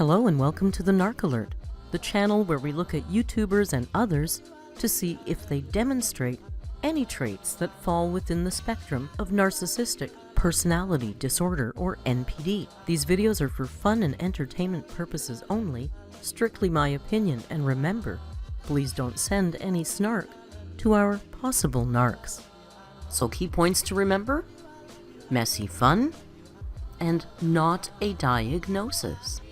Hello and welcome to the Narc Alert, the channel where we look at YouTubers and others to see if they demonstrate any traits that fall within the spectrum of narcissistic personality disorder, or NPD. These videos are for fun and entertainment purposes only, strictly my opinion, and remember, please don't send any snark to our possible narcs. So key points to remember: messy fun, and not a diagnosis.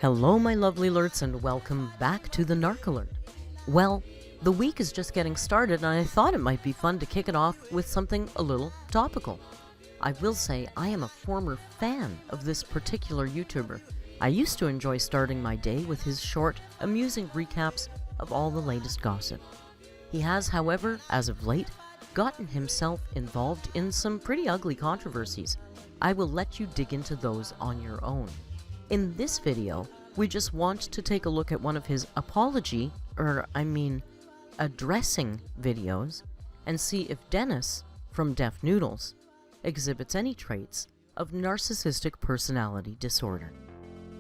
Hello my lovely alerts and welcome back to the Narc Alert. Well, the week is just getting started and I thought it might be fun to kick it off with something a little topical. I will say I am a former fan of this particular YouTuber. I used to enjoy starting my day with his short, amusing recaps of all the latest gossip. He has, however, as of late, gotten himself involved in some pretty ugly controversies. I will let you dig into those on your own. In this video, we just want to take a look at one of his addressing videos and see if Dennis from Def Noodles exhibits any traits of narcissistic personality disorder.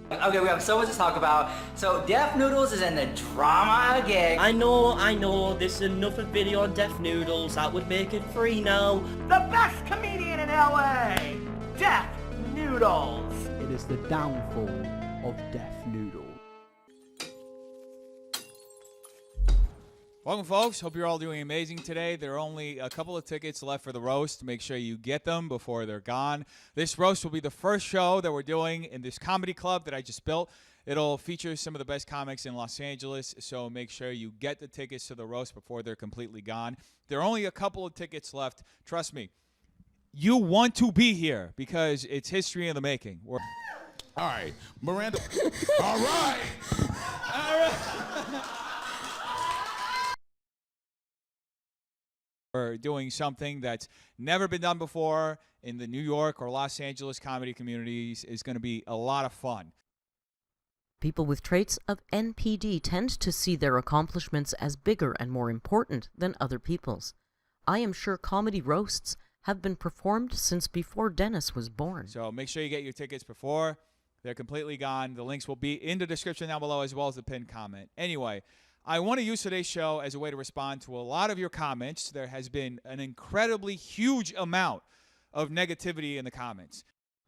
Okay, we have so much to talk about. So Def Noodles is in the drama again. I know, this is another video on Def Noodles. That would make it free now. The best comedian in LA, Def Noodles. It is the downfall of Def Noodle. Welcome, folks. Hope you're all doing amazing today. There are only a couple of tickets left for the roast. Make sure you get them before they're gone. This roast will be the first show that we're doing in this comedy club that I just built. It'll feature some of the best comics in Los Angeles, so make sure you get the tickets to the roast before they're completely gone. There are only a couple of tickets left. Trust me, you want to be here because it's history in the making. All right, Miranda. All right. All right. We're doing something that's never been done before in the New York or Los Angeles comedy communities. Is going to be a lot of fun. People with traits of NPD tend to see their accomplishments as bigger and more important than other people's. I am sure comedy roasts have been performed since before Dennis was born. So make sure you get your tickets before they're completely gone. The links will be in the description down below as well as the pinned comment. Anyway, I want to use today's show as a way to respond to a lot of your comments. There has been an incredibly huge amount of negativity in the comments.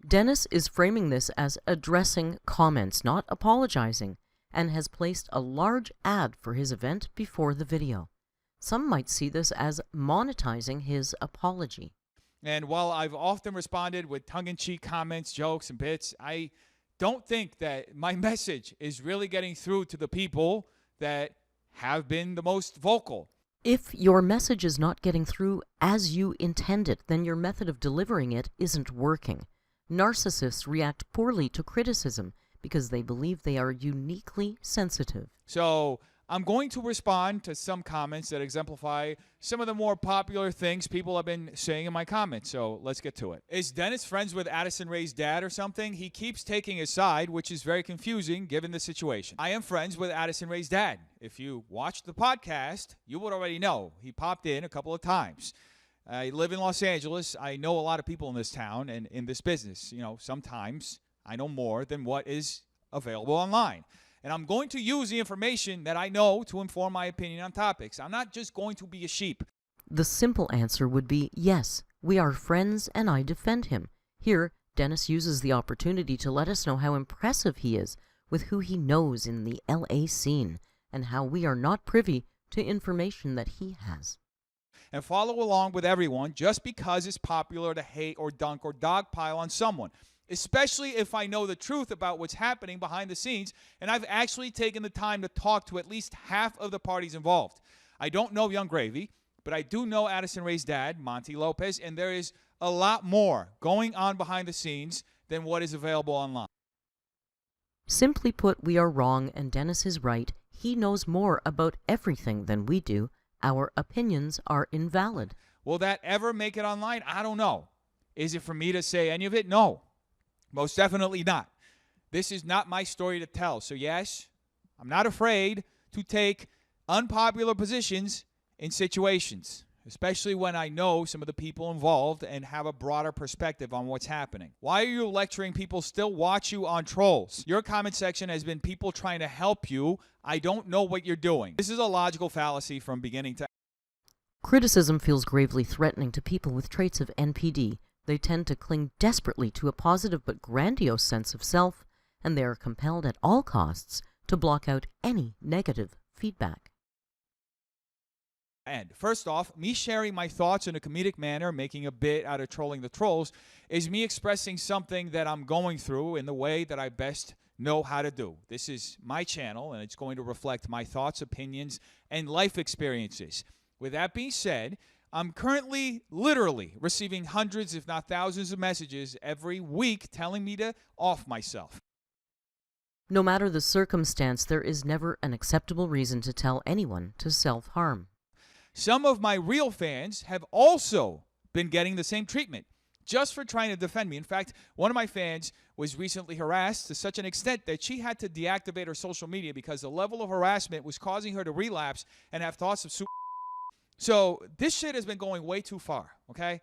Dennis is framing this as addressing comments, not apologizing, and has placed a large ad for his event before the video. Some might see this as monetizing his apology. And while I've often responded with tongue-in-cheek comments, jokes, and bits, I don't think that my message is really getting through to the people that have been the most vocal. If your message is not getting through as you intended, then your method of delivering it isn't working. Narcissists react poorly to criticism because they believe they are uniquely sensitive. So I'm going to respond to some comments that exemplify some of the more popular things people have been saying in my comments. So let's get to it. Is Dennis friends with Addison Rae's dad or something? He keeps taking his side, which is very confusing given the situation. I am friends with Addison Rae's dad. If you watched the podcast, you would already know. He popped in a couple of times. I live in Los Angeles. I know a lot of people in this town and in this business. You know, sometimes I know more than what is available online. And I'm going to use the information that I know to inform my opinion on topics. I'm not just going to be a sheep. The simple answer would be yes, we are friends and I defend him. Here, Dennis uses the opportunity to let us know how impressive he is with who he knows in the LA scene and how we are not privy to information that he has. And follow along with everyone just because it's popular to hate or dunk or dogpile on someone. Especially if I know the truth about what's happening behind the scenes, and I've actually taken the time to talk to at least half of the parties involved. I don't know Young Gravy, but I do know Addison Rae's dad, Monty Lopez, and there is a lot more going on behind the scenes than what is available online. Simply put, we are wrong and Dennis is right. He knows more about everything than we do. Our opinions are invalid. Will that ever make it online? I don't know. Is it for me to say any of it? No. Most definitely not. This is not my story to tell. So yes, I'm not afraid to take unpopular positions in situations. especially when I know some of the people involved and have a broader perspective on what's happening. Why are you lecturing people still watch you on trolls? Your comment section has been people trying to help you. I don't know what you're doing. This is a logical fallacy from beginning to Criticism feels gravely threatening to people with traits of NPD. They tend to cling desperately to a positive but grandiose sense of self, and they are compelled at all costs to block out any negative feedback. end. First off, me sharing my thoughts in a comedic manner, making a bit out of trolling the trolls, is me expressing something that I'm going through in the way that I best know how to do. This is my channel, and it's going to reflect my thoughts, opinions, and life experiences. With that being said, I'm currently literally receiving hundreds, if not thousands, of messages every week telling me to off myself. No matter the circumstance, there is never an acceptable reason to tell anyone to self-harm. Some of my real fans have also been getting the same treatment just for trying to defend me. In fact, one of my fans was recently harassed to such an extent that she had to deactivate her social media because the level of harassment was causing her to relapse and have thoughts of suicide. So this shit has been going way too far, okay?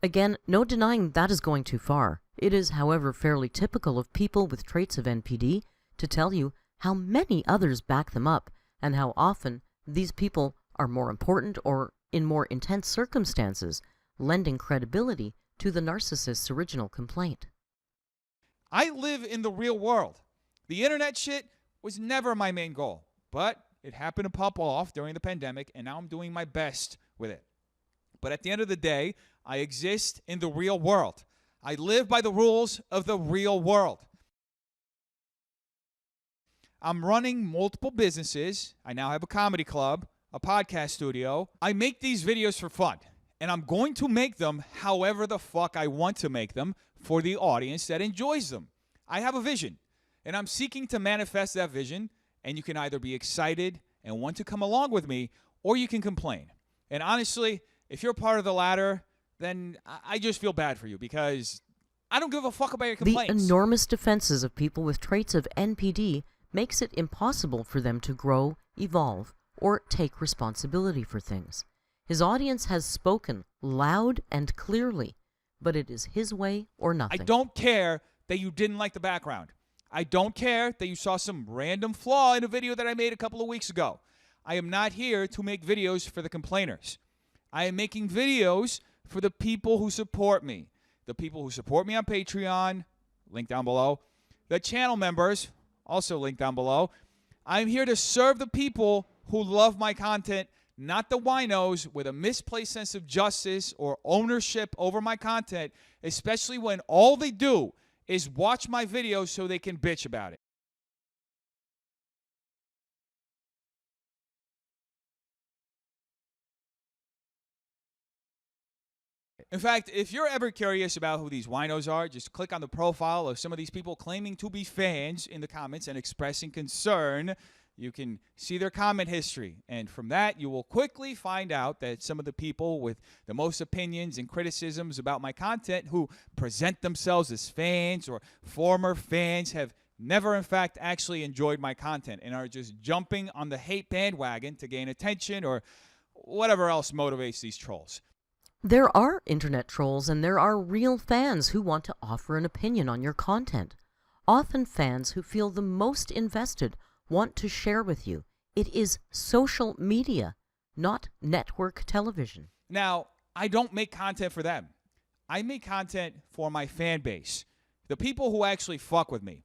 Again, no denying that is going too far. It is, however, fairly typical of people with traits of NPD to tell you how many others back them up and how often these people are more important or in more intense circumstances, lending credibility to the narcissist's original complaint. I live in the real world. The internet shit was never my main goal, but it happened to pop off during the pandemic, and now I'm doing my best with it. But at the end of the day, I exist in the real world. I live by the rules of the real world. I'm running multiple businesses. I now have a comedy club, a podcast studio. I make these videos for fun, and I'm going to make them however the fuck I want to make them for the audience that enjoys them. I have a vision, and I'm seeking to manifest that vision, and you can either be excited and want to come along with me, or you can complain. And honestly, if you're part of the latter, then I just feel bad for you because I don't give a fuck about your complaints. The enormous defenses of people with traits of NPD makes it impossible for them to grow, evolve, or take responsibility for things. His audience has spoken loud and clearly, but it is his way or nothing. I don't care that you didn't like the background. I don't care that you saw some random flaw in a video that I made a couple of weeks ago. I am not here to make videos for the complainers. I am making videos for the people who support me. The people who support me on Patreon, link down below. The channel members, also link down below. I'm here to serve the people who love my content, not the winos with a misplaced sense of justice or ownership over my content, especially when all they do is watch my videos so they can bitch about it. In fact, if you're ever curious about who these winos are, just click on the profile of some of these people claiming to be fans in the comments and expressing concern. You can see their comment history, and from that, you will quickly find out that some of the people with the most opinions and criticisms about my content who present themselves as fans or former fans have never, in fact, actually enjoyed my content and are just jumping on the hate bandwagon to gain attention or whatever else motivates these trolls. There are internet trolls and there are real fans who want to offer an opinion on your content. Often fans who feel the most invested want to share with you. It is social media, not network television. Now, I don't make content for them. I make content for my fan base, the people who actually fuck with me.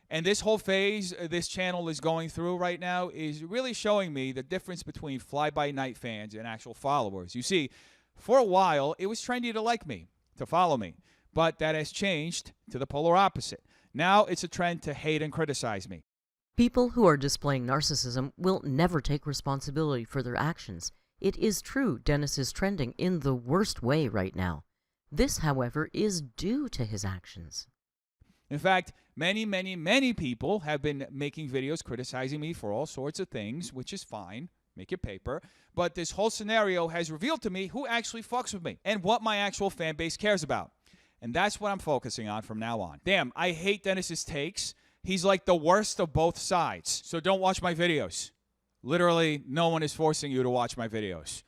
And this whole phase this channel is going through right now is really showing me the difference between fly-by-night fans and actual followers. You see, for a while, it was trendy to like me, to follow me, but that has changed to the polar opposite. Now it's a trend to hate and criticize me. People who are displaying narcissism will never take responsibility for their actions. It is true Dennis is trending in the worst way right now. This, however, is due to his actions. In fact, many people have been making videos criticizing me for all sorts of things, which is fine. Make your paper. But this whole scenario has revealed to me who actually fucks with me and what my actual fan base cares about. And that's what I'm focusing on from now on. Damn, I hate Dennis's takes. He's like the worst of both sides. So don't watch my videos. Literally, no one is forcing you to watch my videos.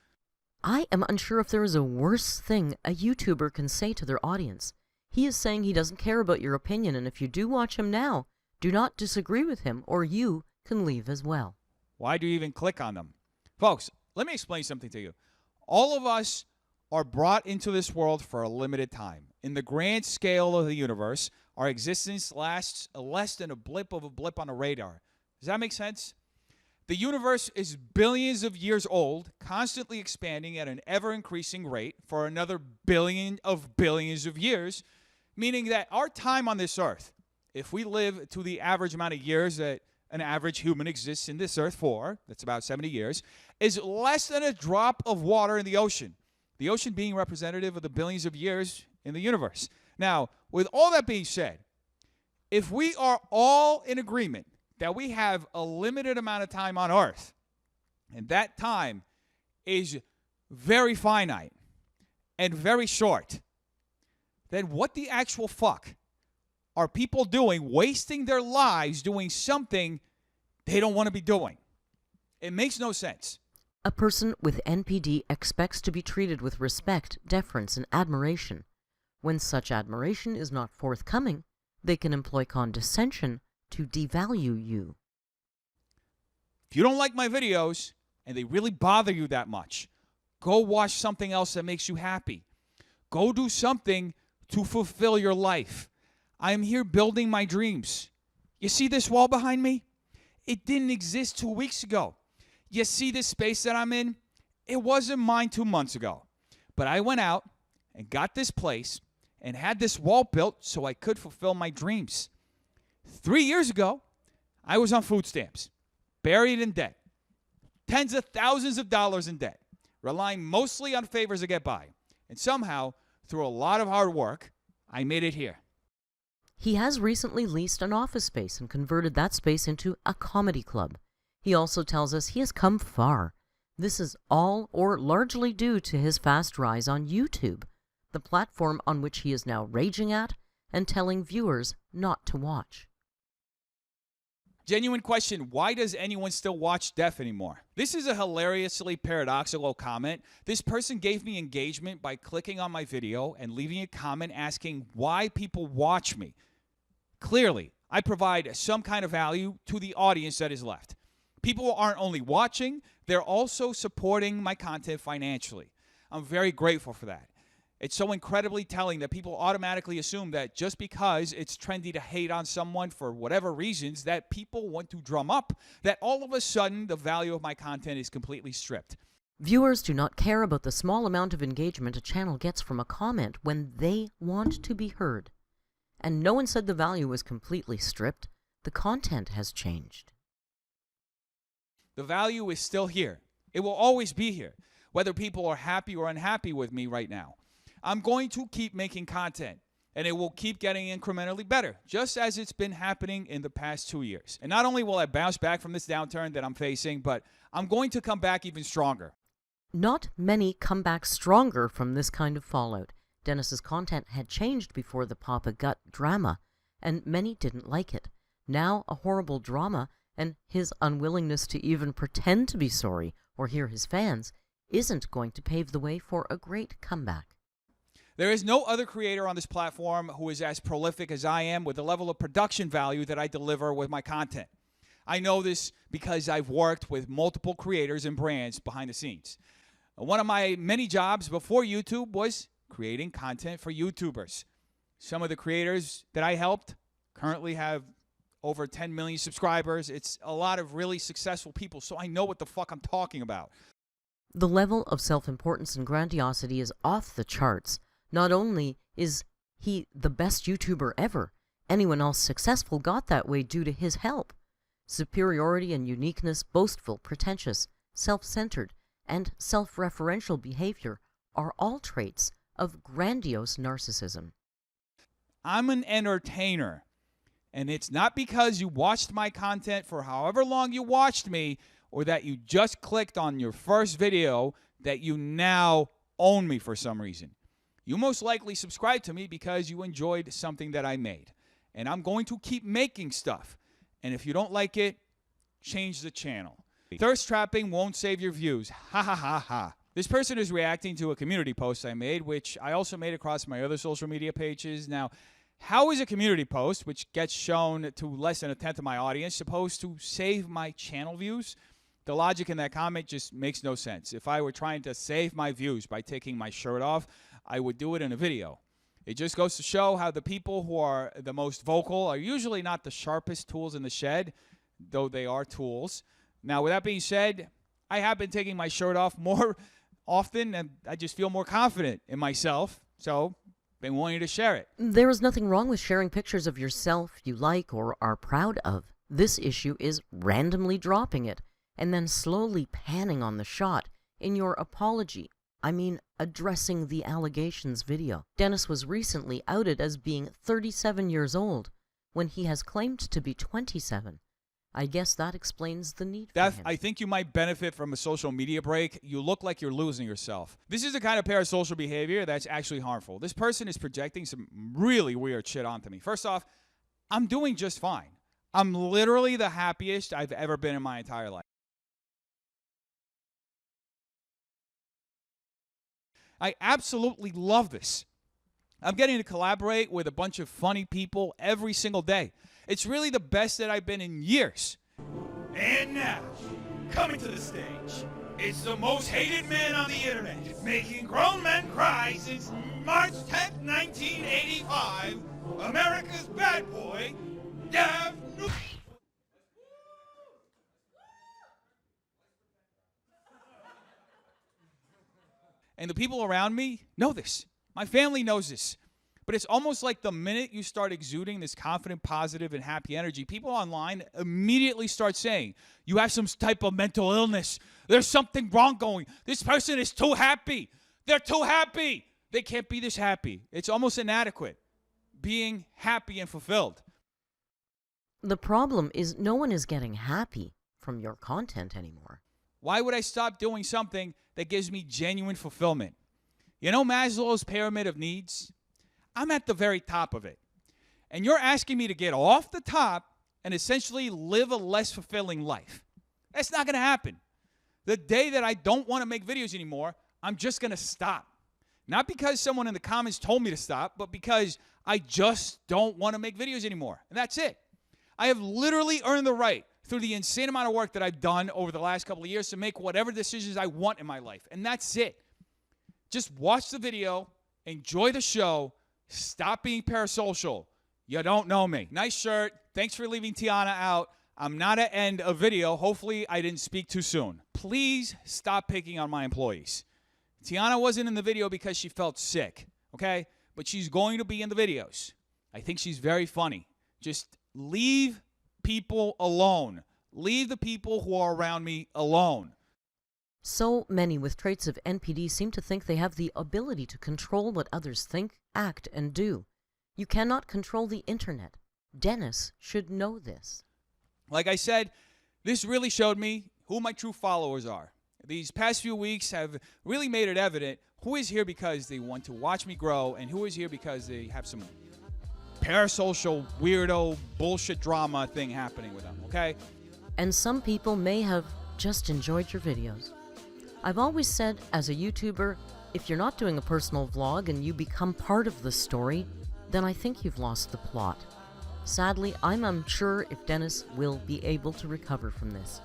I am unsure if there is a worse thing a YouTuber can say to their audience. He is saying he doesn't care about your opinion, and if you do watch him now, do not disagree with him, or you can leave as well. Why do you even click on them? Folks, let me explain something to you. All of us are brought into this world for a limited time. In the grand scale of the universe, our existence lasts less than a blip on a radar. Does that make sense? The universe is billions of years old, constantly expanding at an ever-increasing rate for another billions of years, meaning that our time on this earth, if we live to the average amount of years that an average human exists in this earth for, that's about 70 years, is less than a drop of water in the ocean. The ocean being representative of the billions of years in the universe. Now, with all that being said, if we are all in agreement that we have a limited amount of time on earth, and that time is very finite and very short, then what the actual fuck are people doing, wasting their lives doing something they don't want to be doing? It makes no sense. A person with NPD expects to be treated with respect, deference, and admiration. When such admiration is not forthcoming, they can employ condescension to devalue you. If you don't like my videos and they really bother you that much, go watch something else that makes you happy. Go do something to fulfill your life. I am here building my dreams. You see this wall behind me? It didn't exist 2 weeks ago. You see this space that I'm in? It wasn't mine 2 months ago. But I went out and got this place and had this wall built so I could fulfill my dreams. 3 years ago, I was on food stamps, buried in debt, tens of thousands of dollars in debt, relying mostly on favors to get by. And somehow, through a lot of hard work, I made it here. He has recently leased an office space and converted that space into a comedy club. He also tells us he has come far. This is all or largely due to his fast rise on YouTube, the platform on which he is now raging at and telling viewers not to watch. Genuine question, why does anyone still watch Def anymore? This is a hilariously paradoxical comment. This person gave me engagement by clicking on my video and leaving a comment asking why people watch me. Clearly, I provide some kind of value to the audience that is left. People aren't only watching, they're also supporting my content financially. I'm very grateful for that. It's so incredibly telling that people automatically assume that just because it's trendy to hate on someone for whatever reasons that people want to drum up, that all of a sudden the value of my content is completely stripped. Viewers do not care about the small amount of engagement a channel gets from a comment when they want to be heard. And no one said the value was completely stripped. The content has changed. The value is still here. It will always be here, whether people are happy or unhappy with me right now. I'm going to keep making content, and it will keep getting incrementally better, just as it's been happening in the past 2 years. And not only will I bounce back from this downturn that I'm facing, but I'm going to come back even stronger. Not many come back stronger from this kind of fallout. Dennis's content had changed before the Papa Gut drama, and many didn't like it. Now a horrible drama, and his unwillingness to even pretend to be sorry or hear his fans isn't going to pave the way for a great comeback. There is no other creator on this platform who is as prolific as I am with the level of production value that I deliver with my content. I know this because I've worked with multiple creators and brands behind the scenes. One of my many jobs before YouTube was creating content for YouTubers. Some of the creators that I helped currently have over 10 million subscribers. It's a lot of really successful people, so I know what the fuck I'm talking about. The level of self-importance and grandiosity is off the charts. Not only is he the best YouTuber ever, anyone else successful got that way due to his help. Superiority and uniqueness, boastful, pretentious, self-centered, and self-referential behavior are all traits of grandiose narcissism. I'm an entertainer, and it's not because you watched my content for however long you watched me or that you just clicked on your first video that you now own me for some reason. You most likely subscribed to me because you enjoyed something that I made. And I'm going to keep making stuff. And if you don't like it, change the channel. Thirst trapping won't save your views. Ha ha ha ha. This person is reacting to a community post I made, which I also made across my other social media pages. Now, how is a community post, which gets shown to less than a tenth of my audience, supposed to save my channel views? The logic in that comment just makes no sense. If I were trying to save my views by taking my shirt off, I would do it in a video. It just goes to show how the people who are the most vocal are usually not the sharpest tools in the shed, though they are tools. Now, with that being said, I have been taking my shirt off more often, and I just feel more confident in myself, so been wanting to share it. There is nothing wrong with sharing pictures of yourself you like or are proud of. This issue is randomly dropping it and then slowly panning on the shot in your addressing the allegations video. Dennis was recently outed as being 37 years old when he has claimed to be 27. I guess that explains the need for him. I think you might benefit from a social media break. You look like you're losing yourself. This is the kind of parasocial behavior that's actually harmful. This person is projecting some really weird shit onto me. First off, I'm doing just fine. I'm literally the happiest I've ever been in my entire life. I absolutely love this. I'm getting to collaborate with a bunch of funny people every single day. It's really the best that I've been in years. And now, coming to the stage, it's the most hated man on the internet, making grown men cry since March 10th, 1985, America's bad boy, Def Noodles. And the people around me know this. My family knows this. But it's almost like the minute you start exuding this confident, positive, and happy energy, people online immediately start saying, you have some type of mental illness. There's something wrong going. This person is too happy. They're too happy. They can't be this happy. It's almost inadequate, being happy and fulfilled. The problem is no one is getting happy from your content anymore. Why would I stop doing something that gives me genuine fulfillment? You know Maslow's pyramid of needs? I'm at the very top of it. And you're asking me to get off the top and essentially live a less fulfilling life. That's not going to happen. The day that I don't want to make videos anymore, I'm just going to stop. Not because someone in the comments told me to stop, but because I just don't want to make videos anymore. And that's it. I have literally earned the right through the insane amount of work that I've done over the last couple of years to make whatever decisions I want in my life. And that's it. Just watch the video, enjoy the show, stop being parasocial. You don't know me. Nice shirt. Thanks for leaving Tiana out. I'm not at end a video. Hopefully I didn't speak too soon. Please stop picking on my employees. Tiana wasn't in the video because she felt sick, okay? But she's going to be in the videos. I think she's very funny. Just leave people alone. Leave the people who are around me alone. So many with traits of NPD seem to think they have the ability to control what others think, act, and do. You cannot control the internet. Dennis should know this. Like I said, this really showed me who my true followers are. These past few weeks have really made it evident who is here because they want to watch me grow and who is here because they have some parasocial, weirdo, bullshit drama thing happening with them, okay? And some people may have just enjoyed your videos. I've always said, as a YouTuber, if you're not doing a personal vlog and you become part of the story, then I think you've lost the plot. Sadly, I'm unsure if Dennis will be able to recover from this.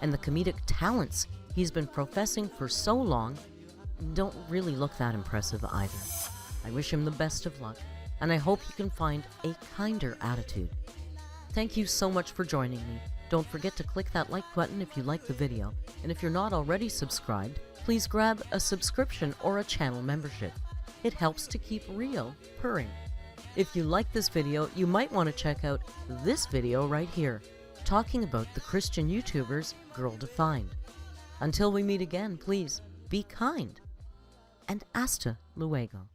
And the comedic talents he's been professing for so long don't really look that impressive either. I wish him the best of luck, and I hope he can find a kinder attitude. Thank you so much for joining me. Don't forget to click that like button if you like the video, and if you're not already subscribed, please grab a subscription or a channel membership. It helps to keep Rio purring. If you like this video, you might want to check out this video right here, talking about the Christian YouTubers Girl Defined. Until we meet again, please be kind, and hasta luego.